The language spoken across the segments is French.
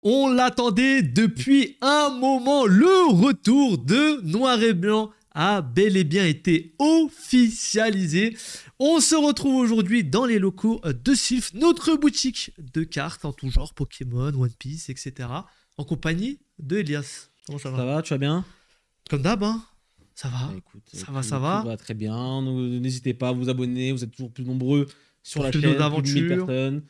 On l'attendait depuis un moment. Le retour de Noir et Blanc a bel et bien été officialisé. On se retrouve aujourd'hui dans les locaux de Sylph, notre boutique de cartes en tout genre, Pokémon, One Piece, etc. En compagnie de Elias. Comment ça va? Ça va, tu vas bien? Comme d'hab, hein? Ça va. Bah, écoute, Ça va. tout va très bien. N'hésitez pas à vous abonner, vous êtes toujours plus nombreux sur la Plus chaîne, nos plus de 1000 aventures. personnes.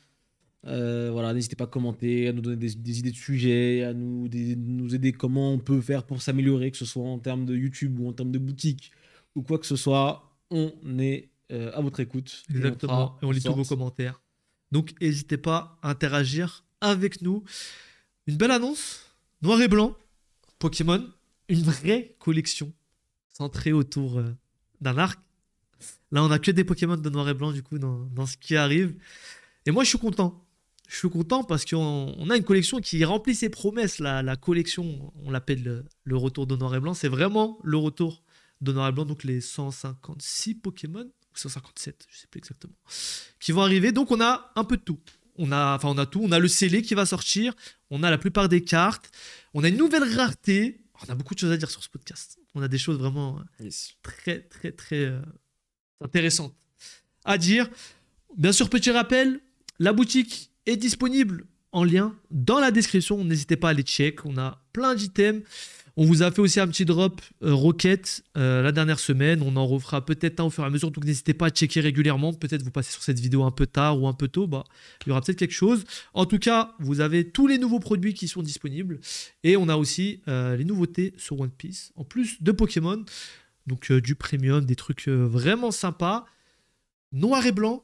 Voilà, n'hésitez pas à commenter, à nous donner des idées de sujets, à nous aider comment on peut faire pour s'améliorer, que ce soit en termes de YouTube ou en termes de boutique ou quoi que ce soit. On est à votre écoute. Exactement. Et on lit tous vos commentaires. Donc, n'hésitez pas à interagir avec nous. Une belle annonce. Noir et Blanc. Pokémon. Une vraie collection centrée autour d'un arc. Là, on a que des Pokémon de Noir et Blanc, du coup, dans ce qui arrive. Et moi, je suis content. Je suis content parce qu'on a une collection qui remplit ses promesses. La collection, on l'appelle le retour de Noir et Blanc. C'est vraiment le retour de Noir et Blanc. Donc, les 156 Pokémon, ou 157, je sais plus exactement, qui vont arriver. Donc, on a un peu de tout. On a tout. On a le scellé qui va sortir. On a la plupart des cartes. On a une nouvelle rareté. On a beaucoup de choses à dire sur ce podcast. On a des choses vraiment très, très, très intéressantes à dire. Bien sûr, petit rappel, la boutique est disponible en lien dans la description. N'hésitez pas à aller check. On a plein d'items. On vous a fait aussi un petit drop Rocket la dernière semaine. On en refera peut-être un au fur et à mesure. Donc n'hésitez pas à checker régulièrement. Peut-être vous passez sur cette vidéo un peu tard ou un peu tôt. Bah, il y aura peut-être quelque chose. En tout cas, vous avez tous les nouveaux produits qui sont disponibles. Et on a aussi les nouveautés sur One Piece. En plus de Pokémon. Donc du premium, des trucs vraiment sympas. Noir et Blanc.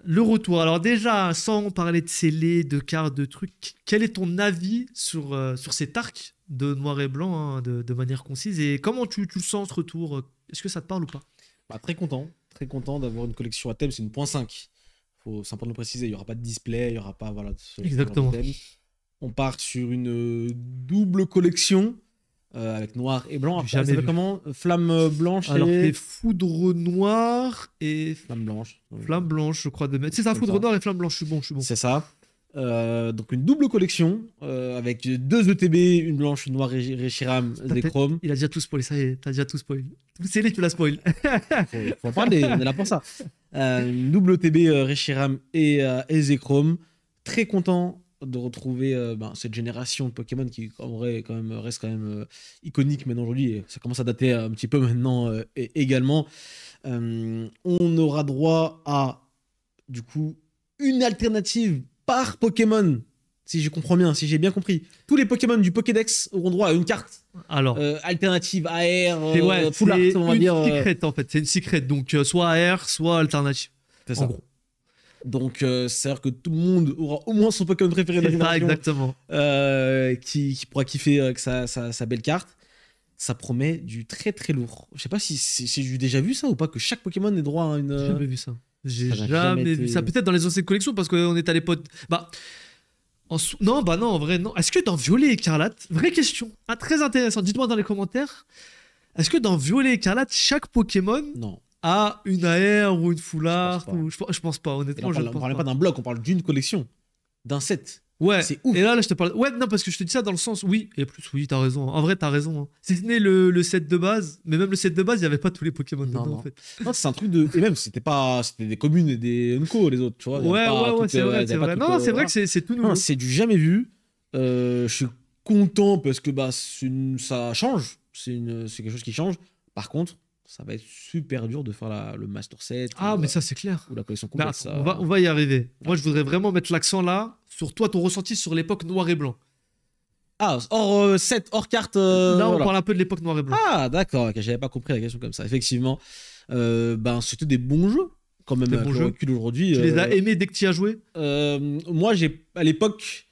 Le retour. Alors déjà, sans parler de scellés, de cartes, de trucs, quel est ton avis sur cet arc de Noir et Blanc hein, de manière concise et comment tu le sens ce retour? Est-ce que ça te parle ou pas? Bah, très content d'avoir une collection à thème. C'est une .5. Faut simplement le préciser, il n'y aura pas de display, il n'y aura pas voilà, Exactement. genre de thème. On part sur une double collection. Avec noir et blanc. Après, ça s'appelle comment? Flamme blanche. Alors, c'est foudre noire et. Flamme blanche. Flamme blanche, je crois, de mettre. C'est ça, foudre noire et flamme blanche. Je suis bon. C'est ça. Donc, une double collection avec 2 ETB, une blanche, une noire Reshiram, Zekrom. Il a déjà tout spoilé, ça y est, t'as déjà tout spoilé. C'est lui qui l'a spoil. faut en parler, on est là pour ça. Une double ETB Reshiram et Zekrom. Très content de retrouver cette génération de Pokémon qui en vrai reste quand même iconique maintenant aujourd'hui et ça commence à dater un petit peu maintenant également. On aura droit à du coup une alternative par Pokémon, si je comprends bien, si j'ai bien compris. Tous les Pokémon du Pokédex auront droit à une carte. Alors, alternative AR, full art, on va dire. C'est une secret en fait, c'est une secret donc soit AR, soit alternative. C'est ça. En gros. Donc, c'est-à-dire que tout le monde aura au moins son Pokémon préféré de la génération. Exactement. Qui pourra kiffer avec sa belle carte. Ça promet du très très lourd. Je sais pas si j'ai déjà vu ça ou pas, que chaque Pokémon ait droit à une. J'ai jamais vu ça. J'ai jamais vu ça. Peut-être dans les anciennes collections parce qu'on est à l'époque. Bah. Non, en vrai, non. Est-ce que dans Violet Écarlate, vraie question, très intéressante, dites-moi dans les commentaires, est-ce que dans Violet Écarlate, chaque Pokémon. Non. A une AR ou une full art je pense pas, honnêtement. On parlait pas d'un bloc, on parle d'une collection, d'un set. Ouais, c'est ouf. Et là, je te parle. Ouais, non, parce que je te dis ça dans le sens, oui, et plus, oui, t'as raison. En vrai, t'as raison. Hein. Si ce n'est le set de base, mais même le set de base, il n'y avait pas tous les Pokémon dedans, en fait. Non, c'est un truc de. Et même, c'était des communes et des Unco, les autres, tu vois. Ouais, c'est vrai. Non, c'est vrai que c'est tout nouveau. C'est du jamais vu. Je suis content parce que ça change. C'est quelque chose qui change. Par contre, ça va être super dur de faire le Master Set. Mais ça, c'est clair. Ou la collection complète. On va y arriver. Moi, je voudrais vraiment mettre l'accent là, sur toi, ton ressenti sur l'époque noir et blanc. Hors set, hors carte. Là, on parle un peu de l'époque noir et blanc. D'accord. J'avais pas compris la question comme ça. Effectivement, c'était des bons jeux. Quand même, des bons jeux. Aujourd'hui. Tu les as aimés dès que tu y as joué? Moi, à l'époque,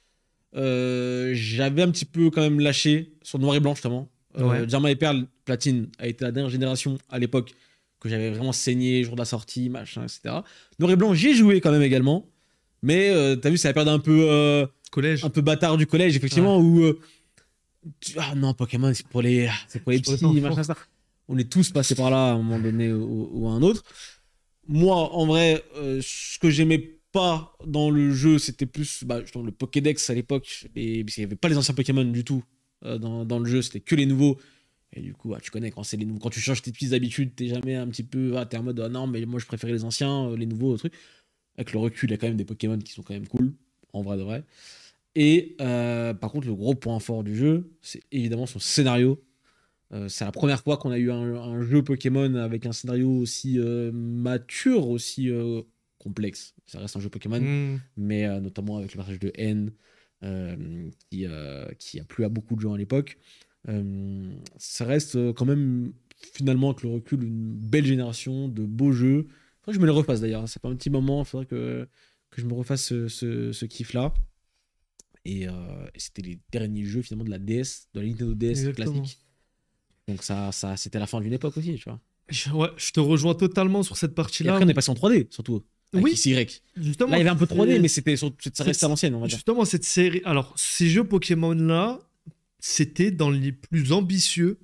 j'avais un petit peu quand même lâché sur noir et blanc, justement. Diamant et Perle Platine a été la dernière génération à l'époque que j'avais vraiment saigné, jour de la sortie, machin, etc. Noir et Blanc, j'ai joué quand même également. Mais t'as vu, c'est la période un peu collège, un peu bâtard du collège, effectivement, où non, Pokémon, c'est pour les petits, machin, ça. On est tous passés par là à un moment donné ou à un autre. Moi, en vrai, ce que j'aimais pas dans le jeu, c'était plus dans le Pokédex à l'époque, parce qu'il n'y avait pas les anciens Pokémon du tout dans le jeu, c'était que les nouveaux. Et du coup, tu connais, quand c'est les nouveaux, quand tu changes tes petites habitudes, t'es jamais un petit peu. T'es en mode non, mais moi je préférais les anciens, les nouveaux, trucs. Avec le recul, il y a quand même des Pokémon qui sont quand même cool, en vrai de vrai. Et par contre, le gros point fort du jeu, c'est évidemment son scénario. C'est la première fois qu'on a eu un jeu Pokémon avec un scénario aussi mature, aussi complexe. Ça reste un jeu Pokémon, mais notamment avec le personnage de N, qui a plu à beaucoup de gens à l'époque. Ça reste quand même, finalement, avec le recul, une belle génération de beaux jeux. Faudrait que je me les refasse d'ailleurs. Ça fait un petit moment, il faudrait que je me refasse ce kiff-là. Et c'était les derniers jeux finalement de la DS, de la Nintendo DS classique. Donc ça c'était la fin d'une époque aussi, tu vois. Ouais, je te rejoins totalement sur cette partie-là. Et après, on est passé en 3D, surtout. Oui, XY. Justement. Là, il y avait un peu 3D, mais ça restait à l'ancienne, on va dire. Justement, cette série. Alors, ces jeux Pokémon-là, c'était dans les plus ambitieux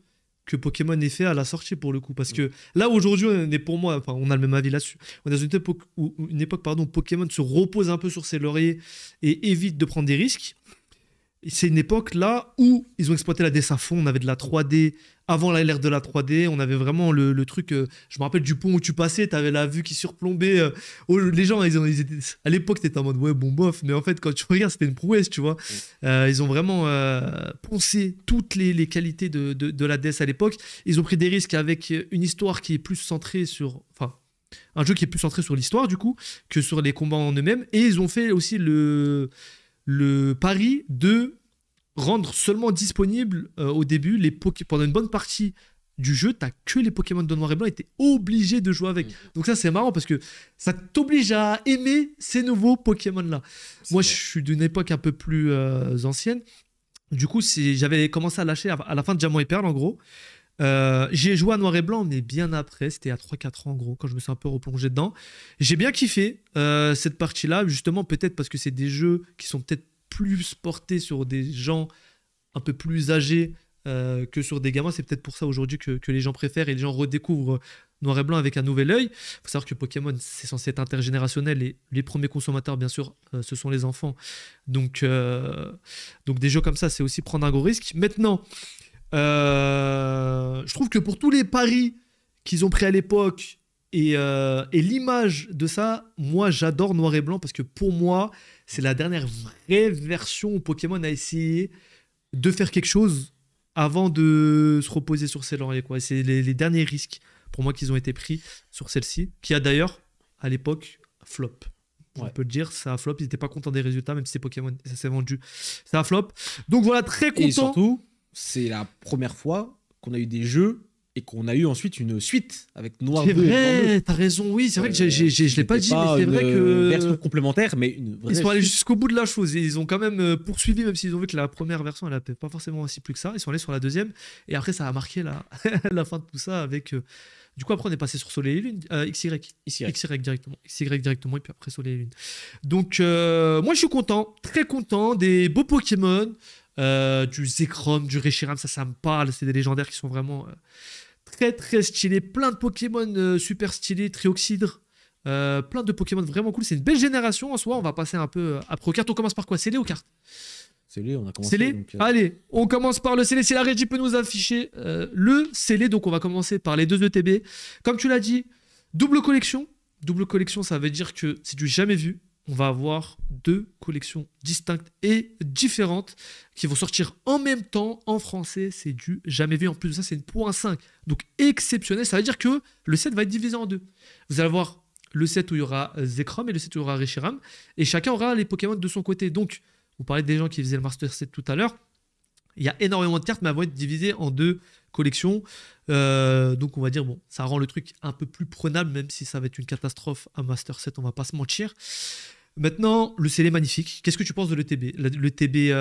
que Pokémon ait fait à la sortie, pour le coup. Parce que là, aujourd'hui, on est pour moi, enfin, on a le même avis là-dessus. On est dans une époque où Pokémon se repose un peu sur ses lauriers et évite de prendre des risques. C'est une époque là où ils ont exploité la DS à fond. On avait de la 3D avant l'ère de la 3D. On avait vraiment le truc. Je me rappelle du pont où tu passais, tu avais la vue qui surplombait. Les gens, ils étaient, à l'époque, c'était en mode ouais, bon, bof. Mais en fait, quand tu regardes, c'était une prouesse, tu vois. Ils ont vraiment poncé toutes les qualités de la DS à l'époque. Ils ont pris des risques avec une histoire qui est plus centrée sur. Enfin, un jeu qui est plus centré sur l'histoire, du coup, que sur les combats en eux-mêmes. Et ils ont fait aussi le pari de rendre seulement disponible au début pendant une bonne partie du jeu, t'as que les Pokémon de noir et blanc et t'es obligé de jouer avec. Donc ça, c'est marrant parce que ça t'oblige à aimer ces nouveaux Pokémon-là. Moi, je suis d'une époque un peu plus ancienne. Du coup, j'avais commencé à lâcher à la fin de Diamant et Perle, en gros. J'ai joué à noir et blanc, mais bien après, c'était à 3-4 ans en gros, quand je me suis un peu replongé dedans. J'ai bien kiffé cette partie-là, justement, peut-être parce que c'est des jeux qui sont peut-être plus portés sur des gens un peu plus âgés que sur des gamins. C'est peut-être pour ça aujourd'hui que les gens préfèrent et les gens redécouvrent noir et blanc avec un nouvel œil. Il faut savoir que Pokémon, c'est censé être intergénérationnel et les premiers consommateurs, bien sûr, ce sont les enfants. Donc des jeux comme ça, c'est aussi prendre un gros risque. Maintenant, je trouve que pour tous les paris qu'ils ont pris à l'époque et l'image de ça, moi j'adore noir et blanc parce que pour moi c'est la dernière vraie version où Pokémon a essayé de faire quelque chose avant de se reposer sur ses lauriers, quoi. C'est les derniers risques pour moi qu'ils ont été pris sur celle-ci, qui a d'ailleurs à l'époque flop. On peut le dire, ça a flop, ils n'étaient pas contents des résultats, même si c'est Pokémon et ça s'est vendu, ça a flop. Donc voilà, très content. Et surtout, c'est la première fois qu'on a eu des jeux et qu'on a eu ensuite une suite avec Noir 2 et Blanc 2. C'est vrai, t'as raison, oui, c'est vrai que je l'ai pas dit, mais c'est vrai que... version complémentaire, mais une vraie ils sont allés suite. jusqu'au bout de la chose et ils ont quand même poursuivi, même s'ils ont vu que la première version, elle n'avait pas forcément aussi plus que ça. Ils sont allés sur la deuxième et après, ça a marqué la fin de tout ça avec... Du coup, après, on est passé sur Soleil et Lune, XY directement. XY directement, et puis après Soleil et Lune. Donc, moi, je suis content, très content, des beaux Pokémon, du Zekrom, du Reshiram, ça me parle. C'est des légendaires qui sont vraiment très, très stylés. Plein de Pokémon super stylés, Trioxydre, plein de Pokémon vraiment cool. C'est une belle génération en soi. On va passer un peu après aux cartes. On commence par quoi? Scellé ou cartes? Scellé, on a commencé. Scellé, donc, allez, on commence par le scellé. Si la régie peut nous afficher le scellé, donc on va commencer par les deux ETB. Comme tu l'as dit, double collection. Double collection, ça veut dire que c'est du jamais vu. On va avoir deux collections distinctes et différentes qui vont sortir en même temps en français. C'est du jamais vu. En plus de ça, c'est une .5. Donc exceptionnel. Ça veut dire que le set va être divisé en deux. Vous allez avoir le set où il y aura Zekrom et le set où il y aura Reshiram. Et chacun aura les Pokémon de son côté. Donc, vous parlez des gens qui faisaient le Master Set tout à l'heure. Il y a énormément de cartes, mais elles vont être divisées en deux collections. Donc on va dire, bon, ça rend le truc un peu plus prenable, même si ça va être une catastrophe, un Master Set, on va pas se mentir. Maintenant, le scellé magnifique. Qu'est-ce que tu penses de l'ETB? L'ETB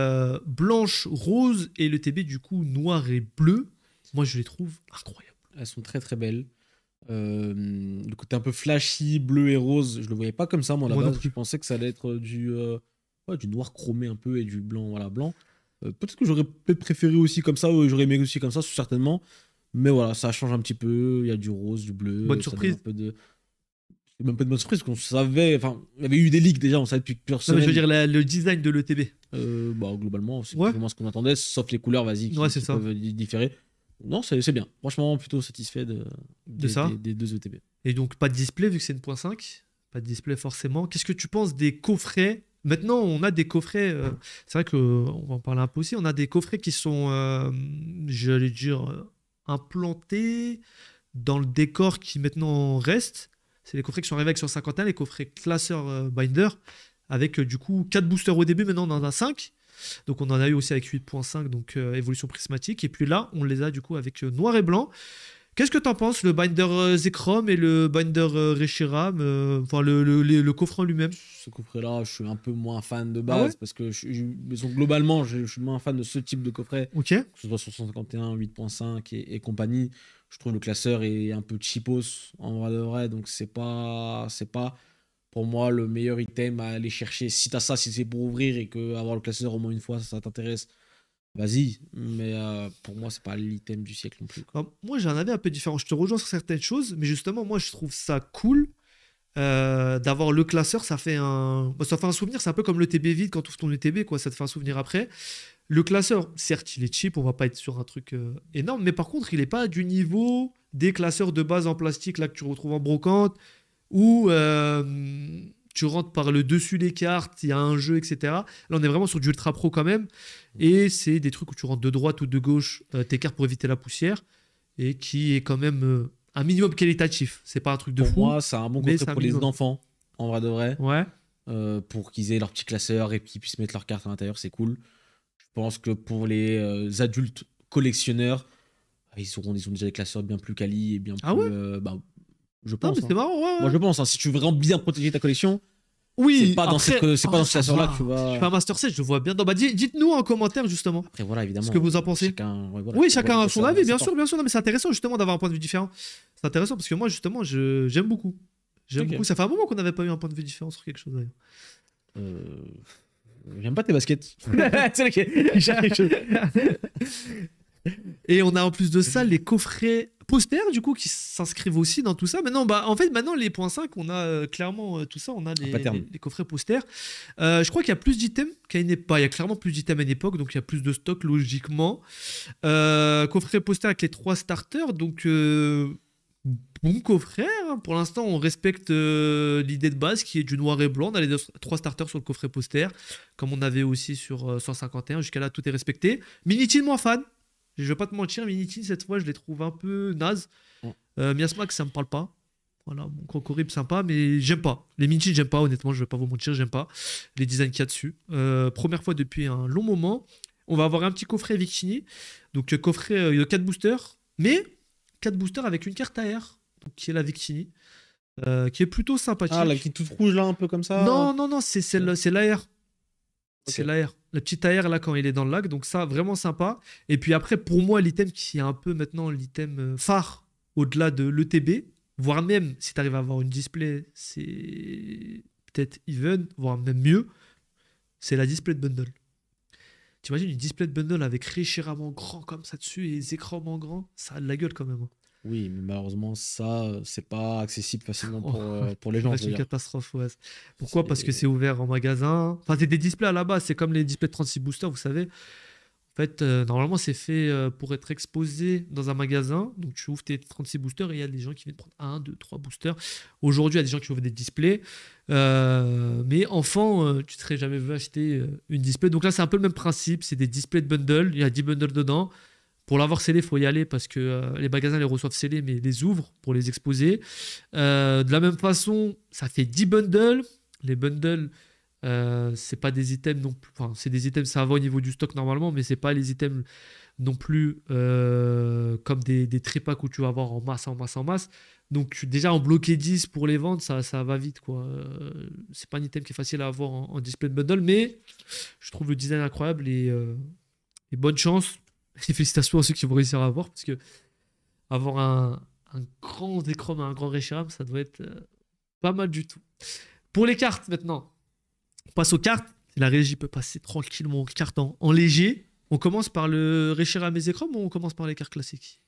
blanche, rose et l'ETB du coup noir et bleu. Moi, je les trouve incroyables. Elles sont très très belles. Le côté un peu flashy, bleu et rose, je le voyais pas comme ça, moi, à la base. Je pensais que ça allait être du noir chromé un peu et du blanc, voilà, blanc. Peut-être que j'aurais peut-être préféré aussi comme ça, ou j'aurais aimé aussi comme ça, certainement. Mais voilà, ça change un petit peu. Il y a du rose, du bleu. Bonne surprise. même pas de bonne surprise, qu'on savait. Enfin, il y avait eu des leaks déjà, on savait depuis plusieurs Non, mais semaines. je veux dire, le design de l'ETB. Bah, globalement, c'est Ouais. plus ou moins ce qu'on attendait, sauf les couleurs, vas-y, Ouais, c'est qui ça. peuvent différer. Non, c'est bien. Franchement, plutôt satisfait ça. des deux ETB. Et donc, pas de display vu que c'est une .5. Pas de display forcément. Qu'est-ce que tu penses des coffrets? Maintenant, on a des coffrets. C'est vrai qu'on va en parler un peu aussi. On a des coffrets qui sont, j'allais dire, implantés dans le décor qui maintenant reste. C'est les coffrets qui sont arrivés avec sur 51, les coffrets classeur binder, avec du coup 4 boosters au début. Maintenant, on en a 5. Donc, on en a eu aussi avec 8.5, donc évolution prismatique. Et puis là, on les a du coup avec noir et blanc. Qu'est-ce que t'en penses, le binder Zekrom et le binder Reshiram, enfin le coffret en lui-même? Ce coffret-là, je suis un peu moins fan de base, Ah ouais parce que globalement, je suis moins fan de ce type de coffret, Ok. que ce soit sur 151, 8.5 et compagnie. Je trouve le classeur est un peu cheapos, en vrai de vrai, donc c'est pas pour moi le meilleur item à aller chercher. Si t'as ça, si c'est pour ouvrir et que avoir le classeur au moins une fois, ça t'intéresse, vas-y. Mais pour moi, c'est pas l'item du siècle non plus, quoi. Alors, moi, j'ai un avis un peu différent. Je te rejoins sur certaines choses, mais justement, moi, je trouve ça cool d'avoir le classeur. Ça fait un souvenir. C'est un peu comme le TB vide quand tu ouvres ton ETB, quoi. Ça te fait un souvenir après. Le classeur, certes, il est cheap. On va pas être sur un truc énorme, mais par contre, il est pas du niveau des classeurs de base en plastique là que tu retrouves en brocante où tu rentres par le dessus des cartes, il y a un jeu, etc. Là, on est vraiment sur du ultra pro quand même. Et c'est des trucs où tu rentres de droite ou de gauche tes cartes pour éviter la poussière et qui est quand même un minimum qualitatif. C'est pas un truc de Pour fou. moi, c'est un bon mais coffret c'est un pour les minimum. enfants, en vrai de vrai. Ouais. Pour qu'ils aient leur petit classeur et qu'ils puissent mettre leurs cartes à l'intérieur, c'est cool. Je pense que pour les adultes collectionneurs, ils ont déjà des classeurs bien plus quali et bien plus. Ah ouais Je Non, pense. mais c'est marrant, ouais. Moi, je pense. Si tu veux vraiment bien protéger ta collection, Oui, c'est pas dans après, c'est pas dans ce ça classeur-là va. que tu vas. Je fais un Master 7, je le vois bien. Non, bah, dites-nous en commentaire justement Après, voilà, évidemment. ce que vous en pensez. Oui, chacun a son avis, bien sûr, bien sûr. Non, mais c'est intéressant justement d'avoir un point de vue différent. C'est intéressant parce que moi, justement, j'aime beaucoup. J'aime Ok. beaucoup. Ça fait un moment qu'on n'avait pas eu un point de vue différent sur quelque chose d'ailleurs. J'aime pas tes baskets. C'est là qu'il cherche quelque chose. Et on a en plus de ça les coffrets posters du coup qui s'inscrivent aussi dans tout ça. Maintenant, bah, en fait, maintenant les points 5, on a clairement tout ça. On a les coffrets posters. Je crois qu'il y a plus d'items qu'à une époque. Il y a clairement plus d'items à une époque, donc il y a plus de stock logiquement. Coffret poster avec les 3 starters, donc bon coffret. Hein. Pour l'instant, on respecte l'idée de base qui est du noir et blanc. On a les 3 starters sur le coffret poster, comme on avait aussi sur 151. Jusqu'à là, tout est respecté. Minitin, moins fan. Je vais pas te mentir, Minitin, cette fois, je les trouve un peu naze. Miasmax, ça me parle pas. Voilà, mon Crocodile, sympa, mais j'aime pas. Les Minitin, j'aime pas, honnêtement, je vais pas vous mentir, j'aime pas les designs qu'il y a dessus. Première fois depuis un long moment. On va avoir un petit coffret Victini. Donc, coffret de 4 boosters, mais 4 boosters avec une carte AR, donc, qui est la Victini, qui est plutôt sympathique. Ah, la petite toute rouge là, un peu comme ça. Non, c'est l'AR. Ok. C'est l'AR. La petite AR là quand il est dans le lac. Donc ça, vraiment sympa. Et puis après, pour moi, l'item qui est un peu maintenant l'item phare au-delà de l'ETB, voire même si tu arrives à avoir une display, c'est peut-être even, voire même mieux, c'est la display de bundle. T'imagines une display de bundle avec Reshiram en grand comme ça dessus et Zekrom en grand, ça a de la gueule quand même. Oui, mais malheureusement, ça, c'est pas accessible facilement Oh, pour les gens. C'est une catastrophe, ouais. Pourquoi? Parce que c'est ouvert en magasin. Enfin, c'est des displays à la base, c'est comme les displays de 36 boosters, vous savez. En fait, normalement, c'est fait pour être exposé dans un magasin. Donc, tu ouvres tes 36 boosters et il y a des gens qui viennent prendre 1, 2, 3 boosters. Aujourd'hui, il y a des gens qui ouvrent des displays. Mais enfant, tu ne serais jamais vu acheter une display. Donc là, c'est un peu le même principe. C'est des displays de bundle. Il y a 10 bundles dedans. Pour l'avoir scellé, il faut y aller parce que les magasins les reçoivent scellés, mais les ouvrent pour les exposer. De la même façon, ça fait 10 bundles. Les bundles, c'est pas des items non plus. Enfin, c'est des items, ça va au niveau du stock normalement, mais c'est pas les items non plus comme des tripacks où tu vas avoir en masse, en masse, en masse. Donc, déjà, en bloquer 10 pour les vendre, ça va vite, quoi. C'est pas un item qui est facile à avoir en display de bundle, mais je trouve le design incroyable et bonne chance. Et félicitations à ceux qui vont réussir à avoir, parce que avoir un grand Zekrom et un grand Reshiram, ça doit être pas mal du tout. Pour les cartes, maintenant, on passe aux cartes. La régie peut passer tranquillement aux cartes en léger. On commence par le Reshiram et Zekrom ou on commence par les cartes classiques?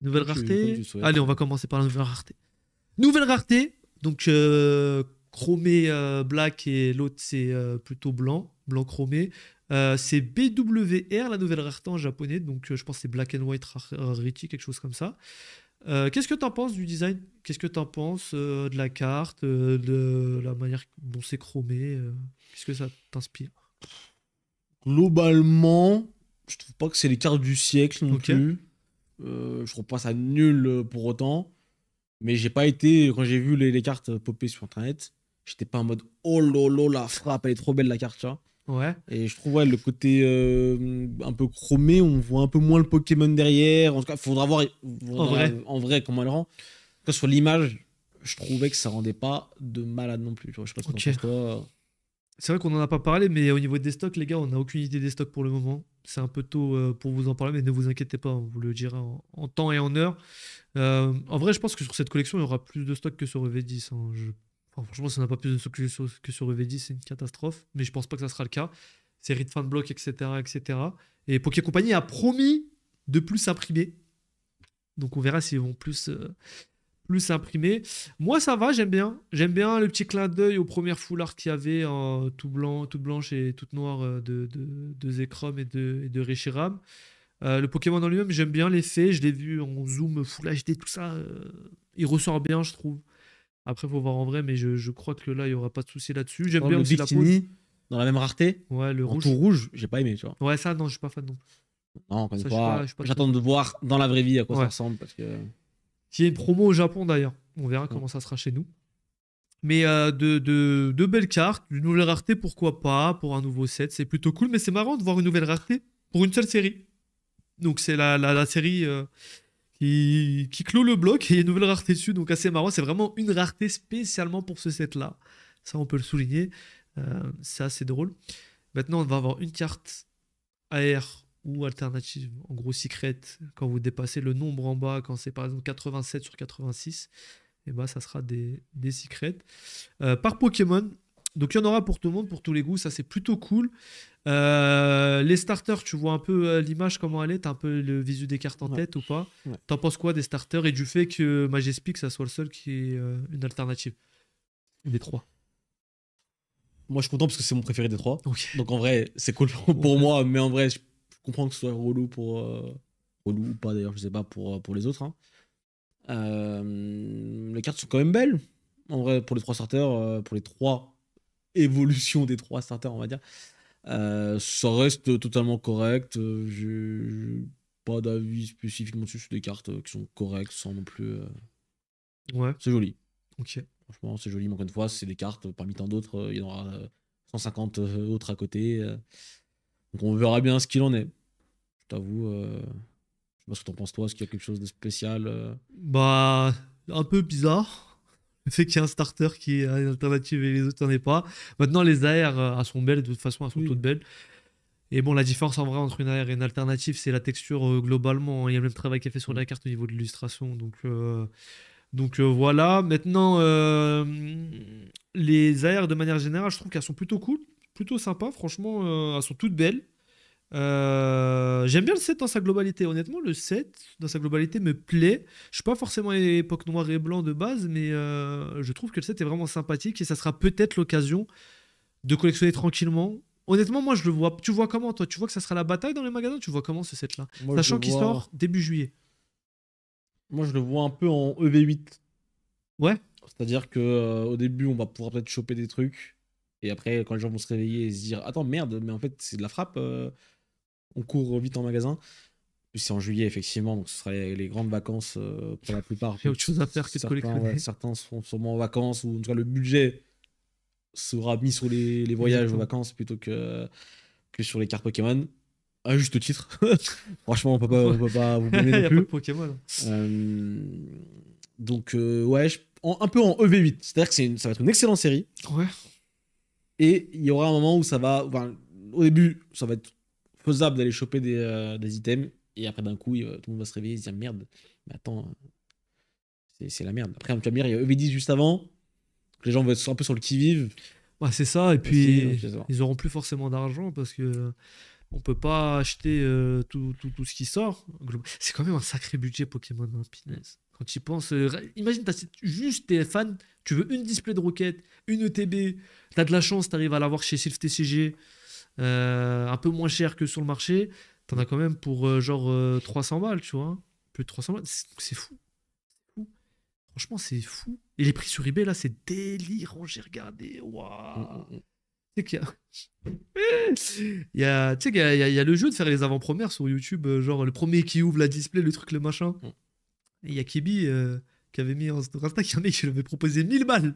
Nouvelle rareté. comme tu souhaites. Allez, on va commencer par la nouvelle rareté. Nouvelle rareté, Donc, chromé black et l'autre, c'est plutôt blanc chromé. C'est BWR, la nouvelle rareté en japonais. Donc, je pense que c'est Black and White Rarity, quelque chose comme ça. Qu'est-ce que tu en penses du design? Qu'est-ce que tu en penses de la carte, de la manière dont c'est chromé? Qu'est-ce que ça t'inspire? Globalement, je trouve pas que c'est les cartes du siècle non Ok. plus. Je trouve pas ça nul pour autant. Mais j'ai pas été, quand j'ai vu les cartes popper sur internet, j'étais pas en mode oh lolo, la frappe, elle est trop belle la carte, tu vois. Ouais. Et je trouve ouais, le côté un peu chromé, on voit un peu moins le Pokémon derrière. En tout cas, faudra voir en vrai comment elle rend. En tout cas, sur l'image, je trouvais que ça rendait pas de malade non plus. Tu vois. Je sais pas ce que t'en Ok. penses, toi. C'est vrai qu'on en a pas parlé, mais au niveau des stocks, les gars, on n'a aucune idée des stocks pour le moment. C'est un peu tôt pour vous en parler, mais ne vous inquiétez pas, on vous le dira en temps et en heure. En vrai, je pense que sur cette collection, il y aura plus de stocks que sur EV10. Enfin, franchement, si on n'a pas plus de stocks que sur EV10, c'est une catastrophe. Mais je pense pas que ça sera le cas. Série de fin de bloc, etc., etc. Et Poké Company a promis de plus imprimer. Donc on verra s'ils vont plus imprimé. Moi, ça va, j'aime bien. J'aime bien le petit clin d'œil aux premières foulards qu'il y avait en tout blanc, toute blanche et toute noire de Zekrom et de Reshiram. Le Pokémon en lui-même, j'aime bien l'effet. Je l'ai vu en zoom, full HD, tout ça. Il ressort bien, je trouve. Après, faut voir en vrai, mais je crois que là, il n'y aura pas de souci là-dessus. J'aime Par bien exemple, le aussi la pose. Victini, dans la même rareté, Ouais, le en rouge. tout rouge, j'ai pas aimé, tu vois. Ouais, ça, non, je suis pas fan non plus. Non, encore une Ça, je suis fois, pas, je suis pas trop j'attends de voir dans la vraie vie à quoi ça Ouais. ressemble parce que. Qui est une promo au Japon d'ailleurs. On verra comment ça sera chez nous. Mais de belles cartes, une nouvelle rareté, pourquoi pas, pour un nouveau set, c'est plutôt cool, mais c'est marrant de voir une nouvelle rareté pour une seule série. Donc c'est la série qui clôt le bloc et il y a une nouvelle rareté dessus, donc assez marrant, c'est vraiment une rareté spécialement pour ce set-là. Ça, on peut le souligner, c'est assez drôle. Maintenant, on va avoir une carte AR ou alternative, en gros secret, quand vous dépassez le nombre en bas, quand c'est par exemple 87 sur 86. Et bah ça sera des secrets par Pokémon. Donc il y en aura pour tout le monde, pour tous les goûts, ça c'est plutôt cool. Les starters, tu vois un peu l'image comment elle est, t'as un peu le visu des cartes en Ouais. tête ou pas? Ouais. T'en penses quoi des starters et du fait que Majestic ça soit le seul qui est une alternative des trois? Moi, je suis content parce que c'est mon préféré des trois. Ok. Donc en vrai, c'est cool pour moi, mais en vrai, je comprends que ce soit relou pour. Relou ou pas d'ailleurs, je sais pas pour les autres. Hein. Les cartes sont quand même belles. En vrai, pour les trois starters, pour les trois évolutions des trois starters, on va dire. Ça reste totalement correct. J'ai pas d'avis spécifiquement dessus. C'est des cartes qui sont correctes sans non plus. Ouais, C'est joli. ok. Franchement, c'est joli. Mais encore une fois, c'est des cartes parmi tant d'autres. Il y en aura 150 autres à côté. Donc on verra bien ce qu'il en est. Je t'avoue. Je sais pas ce que t'en penses toi. Est-ce qu'il y a quelque chose de spécial Bah, un peu bizarre. Le fait qu'il y ait un starter qui est une alternative et les autres n'en aient pas. Maintenant, les AR, elles sont belles, de toute façon, elles sont Oui. toutes belles. Et bon, la différence en vrai entre une AR et une alternative, c'est la texture globalement. Il y a le même travail qui est fait sur la carte au niveau de l'illustration. Donc voilà. Maintenant, les AR de manière générale, je trouve qu'elles sont plutôt cool, plutôt sympas. Franchement, elles sont toutes belles. J'aime bien le set dans sa globalité. Honnêtement, le set dans sa globalité me plaît. Je suis pas forcément époque noir et blanc de base, mais je trouve que le set est vraiment sympathique et ça sera peut-être l'occasion de collectionner tranquillement. Honnêtement, moi je le vois. Tu vois comment toi? Tu vois que ça sera la bataille dans les magasins? Tu vois comment ce set-là? Moi, Sachant je qu'il vois- sort début juillet. Moi, je le vois un peu en EV8. Ouais. C'est-à-dire que au début, on va pouvoir peut-être choper des trucs. Et après, quand les gens vont se réveiller et se dire attends, merde, mais en fait, c'est de la frappe. On court vite en magasin. Puis c'est en juillet, effectivement, donc ce sera les grandes vacances pour la plupart. Il y a autre chose à faire que de collectionner. Certains seront sûrement en vacances, ou en tout cas le budget sera mis sur les voyages Exactement. aux vacances plutôt que sur les cartes Pokémon. À juste titre. Franchement, on peut pas vous Il blâmer n'y non a pas de plus. Pokémon. Donc, ouais, un peu en EV8. C'est-à-dire que ça va être une excellente série. Ouais. Et il y aura un moment où ça va. Enfin, au début, ça va être faisable d'aller choper des items. Et après, d'un coup, tout le monde va se réveiller et se dire merde, mais attends, c'est la merde. Après, tu vas me dire, il y a EV10 juste avant. Les gens vont être un peu sur le qui-vive. Ouais, c'est ça. Et Aussi, puis, je sais pas. ils auront plus forcément d'argent parce que on peut pas acheter tout ce qui sort. C'est quand même un sacré budget Pokémon, hein, punaise. Quand tu y penses, imagine, juste t'es fan, tu veux une display de Rocket, une ETB, t'as de la chance, t'arrives à l'avoir chez Sylph TCG, un peu moins cher que sur le marché, t'en as quand même pour 300 balles, tu vois. Plus de 300 balles, c'est fou. Franchement, c'est fou. Et les prix sur eBay, là, c'est délirant, j'ai regardé. Waouh. Tu sais qu'il y a... tu sais qu'il y a le jeu de faire les avant-premières sur YouTube, genre le premier qui ouvre la display, le truc, le machin. Et il y a Kibi qui avait mis en Insta qu'il y a un mec qui lui avait proposé 1000 balles.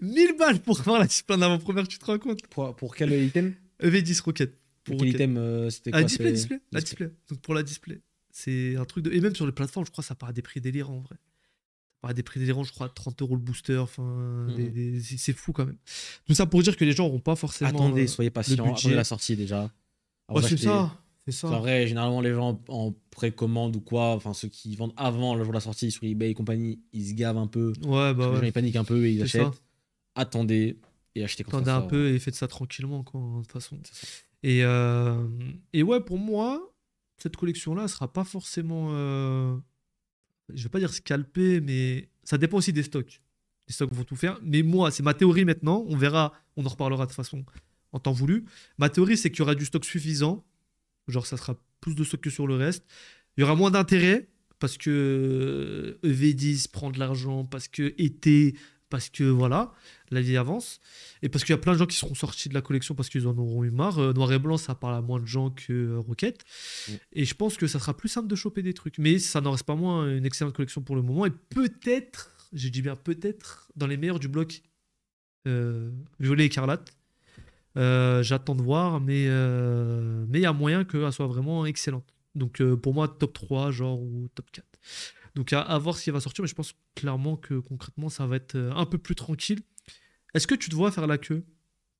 1000 balles pour avoir la display en avant-première, tu te rends compte? Pour quel item? EV10 Rocket. Pour quel item c'était quoi? Display. La display. Donc pour la display. C'est un truc de... Et même sur les plateformes, je crois que ça part à des prix délirants en vrai. Ça part à des prix délirants, je crois, 30 € le booster. Enfin, c'est fou quand même. Tout ça pour dire que les gens n'auront pas forcément. Attendez, soyez patients. Attendez la sortie déjà. Ouais, c'est ça. C'est ça. En vrai, généralement, les gens en précommande ou quoi, enfin ceux qui vendent avant le jour de la sortie sur eBay et compagnie, ils se gavent un peu. Ouais, bah ouais. Les gens ils paniquent un peu et ils achètent. Ça. Attendez et achetez quand attendez ça. Attendez un peu et faites ça tranquillement, quoi, de toute façon. Et ouais, pour moi, cette collection-là sera pas forcément. Je vais pas dire scalpée, mais ça dépend aussi des stocks. Les stocks vont tout faire. Mais moi, c'est ma théorie maintenant. On verra, on en reparlera de toute façon en temps voulu. Ma théorie, c'est qu'il y aura du stock suffisant. Genre, ça sera plus de stock que sur le reste. Il y aura moins d'intérêt parce que EV10 prend de l'argent, parce que été, parce que voilà, la vie avance. Et parce qu'il y a plein de gens qui seront sortis de la collection parce qu'ils en auront eu marre. Noir et blanc, ça parle à moins de gens que Rocket. Et je pense que ça sera plus simple de choper des trucs. Mais ça n'en reste pas moins une excellente collection pour le moment. Et peut-être, je dis bien peut-être, dans les meilleurs du bloc violet écarlate. J'attends de voir, mais il y a moyen qu'elle soit vraiment excellente. Donc pour moi, top 3, genre, ou top 4. Donc à voir ce qui va sortir, mais je pense clairement que concrètement, ça va être un peu plus tranquille. Est-ce que tu te vois faire la queue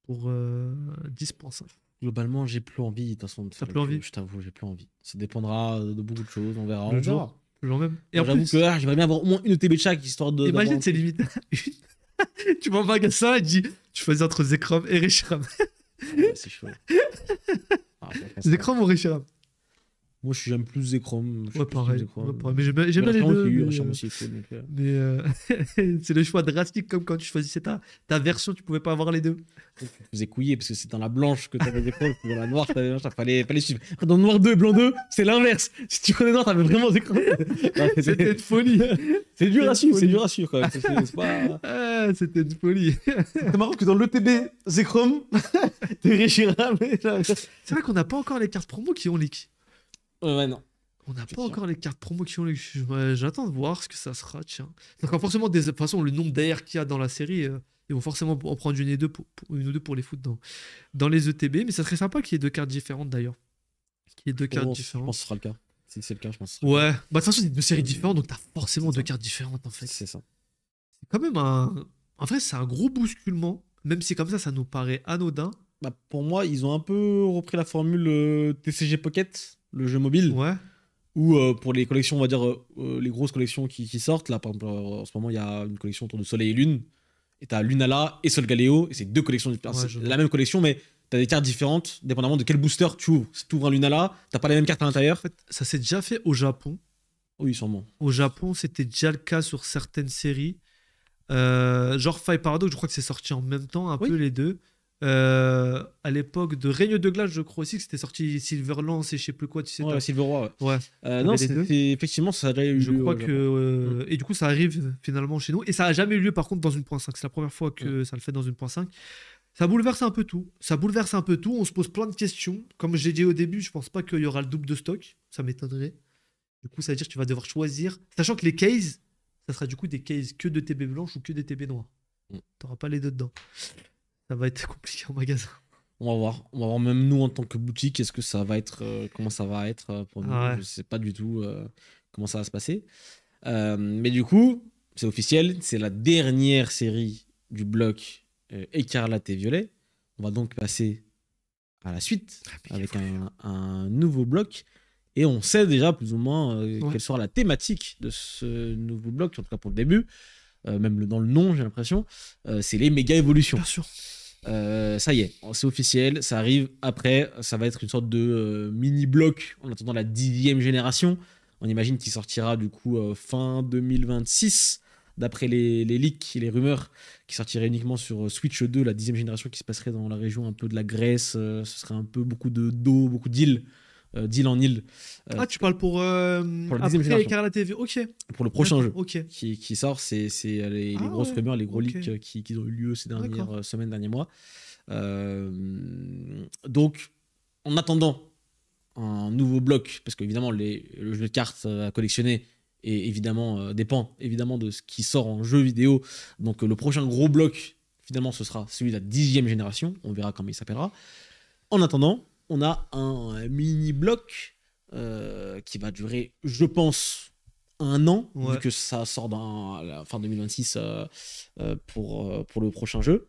pour 10.5? Globalement, j'ai plus envie, de toute façon, de faire plus envie? Je t'avoue, j'ai plus envie. Ça dépendra de beaucoup de choses, on verra. Le jour même. Et en plus, j'aimerais bien avoir au moins une ETB de chaque, histoire de... Imagine, c'est limite. Tu vas en magasin et tu dis, tu choisis entre Zekrom et Reshiram. Ouais, c'est chaud. Zekrom ou Reshiram? Moi, j'aime plus Zekrom. Ouais, pareil. Mais j'aime bien les deux. Mais c'est le choix drastique, comme quand tu choisissais ta version, tu pouvais pas avoir les deux. Tu faisais couiller parce que c'est dans la blanche que t'avais Zekrom, dans la noire, t'avais machin, fallait suivre. Dans le noir 2, blanc 2, c'est l'inverse. Si tu prenais noir, t'avais vraiment Zekrom. C'était une folie. C'est dur à suivre quand même. C'était une folie. C'est marrant que dans l'ETB Zekrom, t'es Reshiram. C'est vrai qu'on n'a pas encore les cartes promo qui ont leak. Ouais, non. On n'a pas encore les cartes promo qui ont leak. J'attends de voir ce que ça sera, tiens. Donc forcément, de toute façon, le nombre d'AR qu'il y a dans la série, ils vont forcément en prendre une ou deux pour les foutre dans les ETB. Mais ça serait sympa qu'il y ait deux cartes différentes d'ailleurs. Qu'il y ait deux cartes différentes. Je pense que ce sera le cas. Si c'est le cas, je pense. Ouais. Bah, de toute façon, c'est deux séries différentes, donc t'as forcément deux cartes différentes en fait. C'est ça. C'est quand même en vrai, c'est un gros bousculement. Même si comme ça nous paraît anodin. Bah, pour moi, ils ont un peu repris la formule TCG Pocket, le jeu mobile. Ouais. Ou pour les collections, on va dire, les grosses collections qui sortent. Là, par exemple, en ce moment, il y a une collection autour de Soleil et Lune. Et t'as Lunala et Solgaleo. Et c'est deux collections différentes. Ouais, c'est la même collection, mais t'as des cartes différentes, dépendamment de quel booster tu ouvres. Si tu ouvres un Lunala, t'as pas les mêmes cartes à l'intérieur. En fait, ça s'est déjà fait au Japon. Oui, sûrement. Au Japon, c'était déjà le cas sur certaines séries. Genre Five Paradox, je crois que c'est sorti en même temps, un peu les deux. À l'époque de Règne de Glace, je crois aussi que c'était sorti Silver Lance et je sais plus quoi, tu sais. Ouais, Silver Roi. Ouais. Non, effectivement, ça a déjà eu lieu. Je crois que. Et du coup, ça arrive finalement chez nous. Et ça a jamais eu lieu par contre dans une 1.5. C'est la première fois que ça le fait dans une 1.5. Ça bouleverse un peu tout. On se pose plein de questions. Comme j'ai dit au début, je pense pas qu'il y aura le double de stock. Ça m'étonnerait. Du coup, ça veut dire que tu vas devoir choisir. Sachant que les cases, ça sera du coup des cases que de TB blanches ou que de TB noires. T'auras pas les deux dedans. Ça va être compliqué en magasin. On va voir même nous en tant que boutique, est-ce que ça va être, comment ça va être pour nous. Je sais pas du tout comment ça va se passer. Mais du coup, c'est officiel, c'est la dernière série du bloc Écarlate et Violet. On va donc passer à la suite avec un nouveau bloc. Et on sait déjà plus ou moins quelle sera la thématique de ce nouveau bloc, en tout cas pour le début. Même dans le nom, j'ai l'impression, c'est les méga évolutions. Bien sûr. Ça y est, c'est officiel, ça arrive après. Ça va être une sorte de mini-bloc en attendant la 10e génération. On imagine qu'il sortira du coup fin 2026, d'après les leaks et les rumeurs, qui sortirait uniquement sur Switch 2, la 10e génération, qui se passerait dans la région un peu de la Grèce. Ce serait un peu beaucoup d'eau, beaucoup d'îles, d'île en île. Tu parles pour la 10e après génération. Écarlate et Violet. Ok. Pour le prochain jeu Ok. qui sort, c'est les grosses rumeurs, les gros leaks qui ont eu lieu ces dernières semaines, derniers mois. Donc, en attendant un nouveau bloc, parce qu'évidemment, le jeu de cartes à collectionner et évidemment dépend évidemment de ce qui sort en jeu vidéo. Donc le prochain gros bloc, finalement, ce sera celui de la 10e génération. On verra comment il s'appellera. En attendant, on a un mini bloc qui va durer, je pense, 1 an, vu que ça sort à la fin 2026 pour le prochain jeu.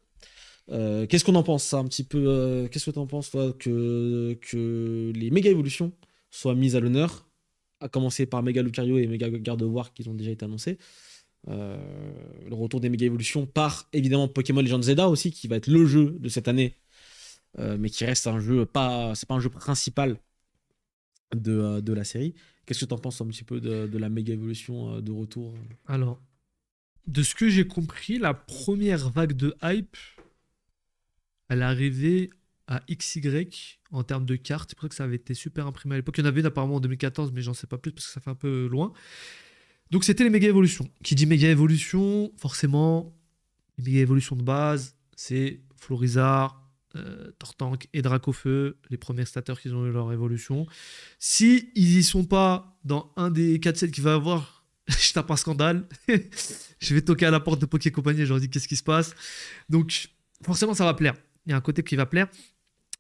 Qu'est-ce qu'on en pense, ça, un petit peu qu'est-ce que tu en penses, toi, que les méga évolutions soient mises à l'honneur, à commencer par Mega Lucario et Mega God of War qui ont déjà été annoncés. Le retour des méga évolutions par évidemment Pokémon Legends Zelda aussi, qui va être le jeu de cette année, mais qui reste un jeu c'est pas un jeu principal de la série. Qu'est-ce que tu en penses un petit peu de la méga évolution de retour? Alors, de ce que j'ai compris, la première vague de hype, elle est arrivée à XY en termes de cartes. C'est pour ça que ça avait été super imprimé à l'époque. Il y en avait une apparemment en 2014, mais j'en sais pas plus parce que ça fait un peu loin. Donc c'était les méga évolutions. Qui dit méga évolution, forcément, les méga évolutions de base, c'est Florizard, Tortank et Dracofeu, les premiers stateurs qui ont eu leur évolution. Si ils y sont pas dans un des 4 sets qu'il va avoir, je tape un scandale. Je vais toquer à la porte de Poké Company et je leur dis qu'est-ce qui se passe. Donc forcément ça va plaire. Il y a un côté qui va plaire.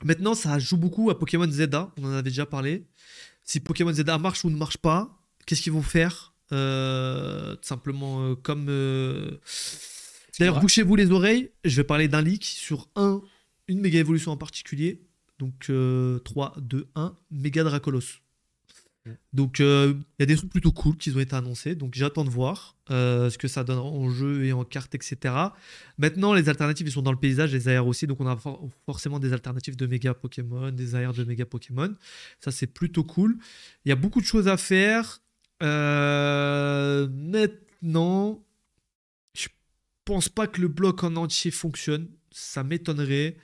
Maintenant, ça joue beaucoup à Pokémon Zelda. On en avait déjà parlé. Si Pokémon Zelda marche ou ne marche pas, qu'est-ce qu'ils vont faire tout simplement comme... D'ailleurs, bouchez-vous les oreilles. Je vais parler d'un leak sur une méga évolution en particulier. Donc 3, 2, 1, méga Dracolos. Donc il y a des trucs plutôt cool qui ont été annoncés, donc j'attends de voir ce que ça donne en jeu et en cartes, etc. Maintenant, les alternatives, ils sont dans le paysage, les AR aussi, donc on a forcément des alternatives de méga Pokémon, des AR de méga Pokémon. Ça, c'est plutôt cool. Il y a beaucoup de choses à faire. Maintenant, je pense pas que le bloc en entier fonctionne. Ça m'étonnerait.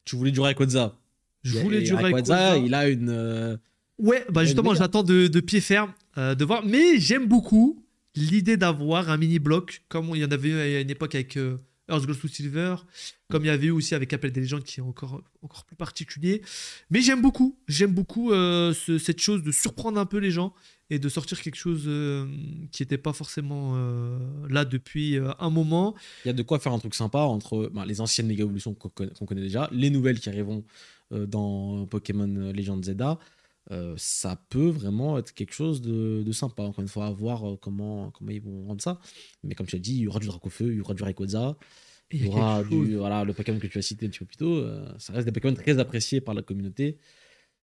Tu voulais du Rayquaza. Je voulais du Rayquaza. Il a une... Ouais, bah justement, j'attends de pied ferme de voir. Mais j'aime beaucoup l'idée d'avoir un mini-bloc, comme il y en avait eu à une époque avec Earth Gold to Silver, comme il y avait eu aussi avec Appel des légendes, qui est encore plus particulier. Mais j'aime beaucoup cette chose de surprendre un peu les gens et de sortir quelque chose qui n'était pas forcément là depuis un moment. Il y a de quoi faire un truc sympa entre les anciennes méga évolutions qu'on connaît déjà, les nouvelles qui arriveront dans Pokémon Legends Zelda. Ça peut vraiment être quelque chose de sympa. Encore une fois, à voir comment ils vont rendre ça. Mais comme tu as dit, il y aura du Dracofeu, il y aura du Rayquaza, il y aura le Pokémon que tu as cité un petit peu plus tôt. Ça reste des Pokémon très appréciés par la communauté.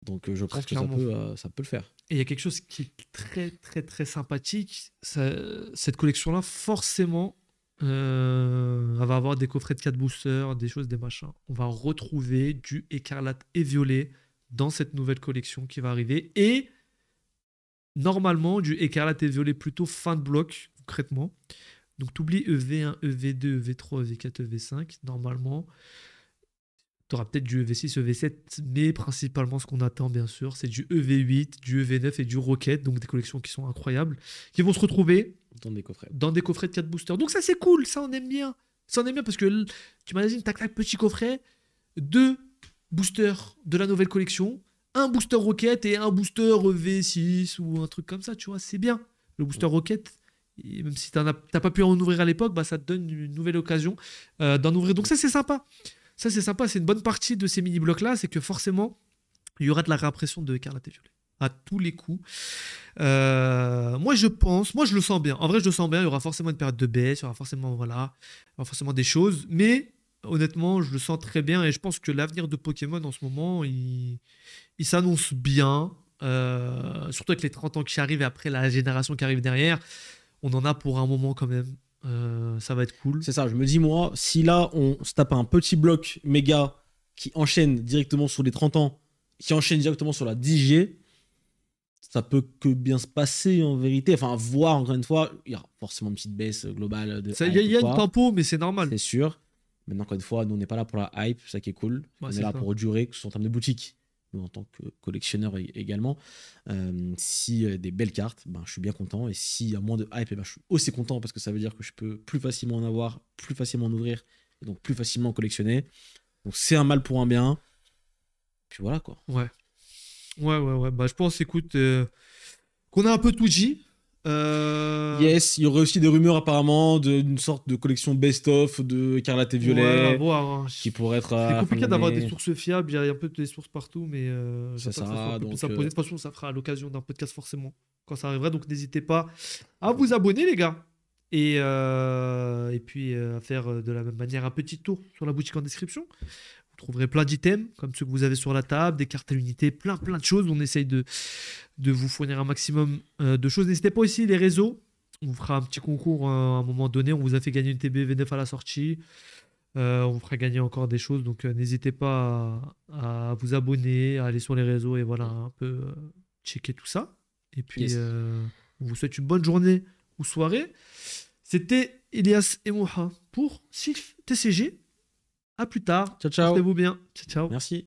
Donc je pense que ça peut le faire. Et il y a quelque chose qui est très très très sympathique. Cette collection-là, forcément, elle va avoir des coffrets de 4 boosters, des choses, des machins. On va retrouver du Écarlate et Violet dans cette nouvelle collection qui va arriver. Et normalement, du Écarlate et Violet plutôt fin de bloc, concrètement. Donc, tu oublies EV1, EV2, EV3, EV4, EV5. Normalement, tu auras peut-être du EV6, EV7, mais principalement, ce qu'on attend, bien sûr, c'est du EV8, du EV9 et du Rocket. Donc, des collections qui sont incroyables, qui vont se retrouver dans des coffrets de 4 boosters. Donc, ça, c'est cool. Ça, on aime bien. Ça, on aime bien parce que tu imagines, tac, tac, petit coffret, 2 boosters de la nouvelle collection, un booster Rocket et un booster V6 ou un truc comme ça, tu vois, c'est bien. Le booster Rocket, et même si t'as pas pu en ouvrir à l'époque, bah, ça te donne une nouvelle occasion d'en ouvrir. Donc ça, c'est sympa. Ça, c'est sympa. C'est une bonne partie de ces mini-blocs-là, c'est que forcément, il y aura de la réimpression de Écarlate et Violet à tous les coups. Moi, je le sens bien. En vrai, je le sens bien. Il y aura forcément une période de baisse, il y aura forcément des choses, mais honnêtement, je le sens très bien et je pense que l'avenir de Pokémon en ce moment, il s'annonce bien. Surtout avec les 30 ans qui arrivent et après la génération qui arrive derrière, on en a pour un moment quand même. Ça va être cool. C'est ça, je me dis, moi, si là, on se tape un petit bloc méga qui enchaîne directement sur les 30 ans, qui enchaîne directement sur la 10G, ça peut que bien se passer en vérité. Enfin, voir encore une fois, il y a forcément une petite baisse globale de Il y a une tempo, mais c'est normal. C'est sûr. Maintenant, encore une fois, nous, on n'est pas là pour la hype, c'est ça qui est cool. On est là pour durer, que ce soit en termes de boutique, nous, en tant que collectionneur également. Si des belles cartes, ben, je suis bien content. Et s'il y a moins de hype, ben, je suis aussi content parce que ça veut dire que je peux plus facilement en avoir, plus facilement en ouvrir, et donc plus facilement en collectionner. Donc, c'est un mal pour un bien. Puis voilà, quoi. Ouais. Bah, je pense, écoute, qu'on a un peu tout dit. Yes, il y aurait aussi des rumeurs apparemment d'une sorte de collection best-of de Écarlate et Violet. Ouais, on va voir, hein. Qui pourrait être. C'est compliqué d'avoir des sources fiables. Il y a un peu des sources partout, mais c'est ça. Donc, de toute façon, ça fera à l'occasion d'un podcast forcément quand ça arrivera. Donc, n'hésitez pas à vous abonner, les gars. Et puis à faire de la même manière un petit tour sur la boutique en description. Vous trouverez plein d'items comme ceux que vous avez sur la table, des cartes à l'unité, plein de choses. On essaye de vous fournir un maximum de choses. N'hésitez pas aussi les réseaux. On vous fera un petit concours à un moment donné. On vous a fait gagner une TB V9 à la sortie. On vous fera gagner encore des choses. Donc n'hésitez pas à vous abonner, à aller sur les réseaux et voilà un peu checker tout ça. Et puis on vous souhaite une bonne journée ou soirée. C'était Elias et Moha pour Sylph TCG. À plus tard. Ciao, ciao. Portez-vous bien. Ciao, ciao. Merci.